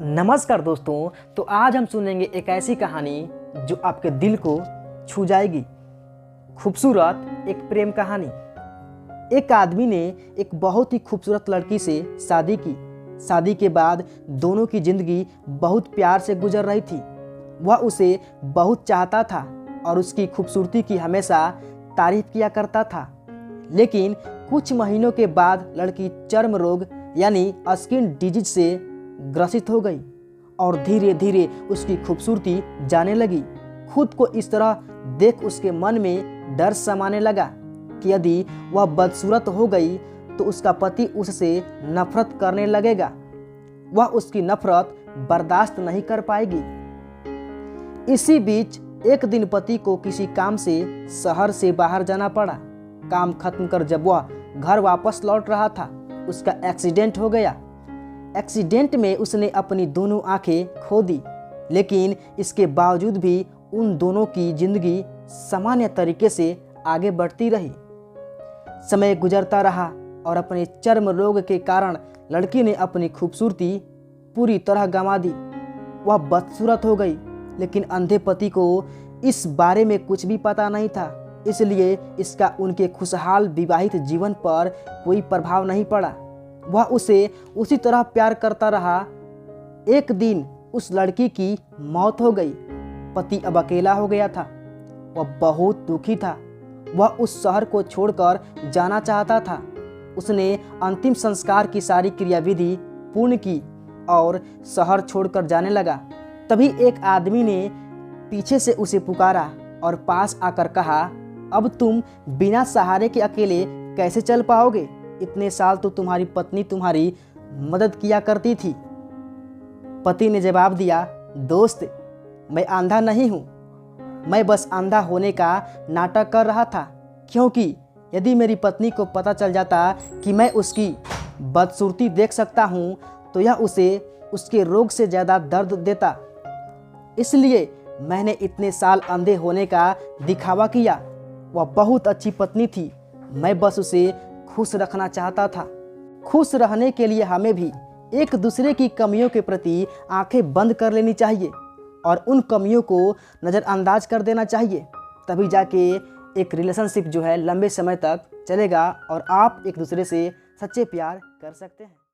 नमस्कार दोस्तों। तो आज हम सुनेंगे एक ऐसी कहानी जो आपके दिल को छू जाएगी। खूबसूरत एक प्रेम कहानी। एक आदमी ने एक बहुत ही खूबसूरत लड़की से शादी की। शादी के बाद दोनों की जिंदगी बहुत प्यार से गुजर रही थी। वह उसे बहुत चाहता था और उसकी खूबसूरती की हमेशा तारीफ किया करता था। लेकिन कुछ महीनों के बाद लड़की चर्म रोग यानी स्किन डिजीज से ग्रसित हो गई और धीरे धीरे उसकी खूबसूरती जाने लगी। खुद को इस तरह देख उसके मन में डर समाने लगा कि यदि वह बदसूरत हो गई तो उसका पति उससे नफरत करने लगेगा। वह उसकी नफरत बर्दाश्त नहीं कर पाएगी। इसी बीच एक दिन पति को किसी काम से शहर से बाहर जाना पड़ा। काम खत्म कर जब वह घर वापस लौट रहा था, उसका एक्सीडेंट हो गया। एक्सीडेंट में उसने अपनी दोनों आंखें खो दी, लेकिन इसके बावजूद भी उन दोनों की जिंदगी सामान्य तरीके से आगे बढ़ती रही। समय गुजरता रहा और अपने चर्म रोग के कारण लड़की ने अपनी खूबसूरती पूरी तरह गंवा दी। वह बदसूरत हो गई, लेकिन अंधे पति को इस बारे में कुछ भी पता नहीं था, इसलिए इसका उनके खुशहाल विवाहित जीवन पर कोई प्रभाव नहीं पड़ा। वह उसे उसी तरह प्यार करता रहा। एक दिन उस लड़की की मौत हो गई। पति अब अकेला हो गया था। वह बहुत दुखी था। वह उस शहर को छोड़कर जाना चाहता था। उसने अंतिम संस्कार की सारी क्रियाविधि पूर्ण की और शहर छोड़कर जाने लगा। तभी एक आदमी ने पीछे से उसे पुकारा और पास आकर कहा, अब तुम बिना सहारे के अकेले कैसे चल पाओगे? इतने साल तो तुम्हारी पत्नी तुम्हारी मदद किया करती थी। पति ने जवाब दिया, दोस्त, मैं अंधा नहीं हूँ। मैं बस अंधा होने का नाटक कर रहा था, क्योंकि यदि मेरी पत्नी को पता चल जाता कि मैं उसकी बदसूरती देख सकता हूँ तो यह उसे उसके रोग से ज़्यादा दर्द देता। इसलिए मैंने इतने साल अंधे होने का दिखावा किया। वह बहुत अच्छी पत्नी थी। मैं बस उसे खुश रखना चाहता था। खुश रहने के लिए हमें भी एक दूसरे की कमियों के प्रति आंखें बंद कर लेनी चाहिए और उन कमियों को नज़रअंदाज कर देना चाहिए। तभी जाके एक रिलेशनशिप जो है लंबे समय तक चलेगा और आप एक दूसरे से सच्चे प्यार कर सकते हैं।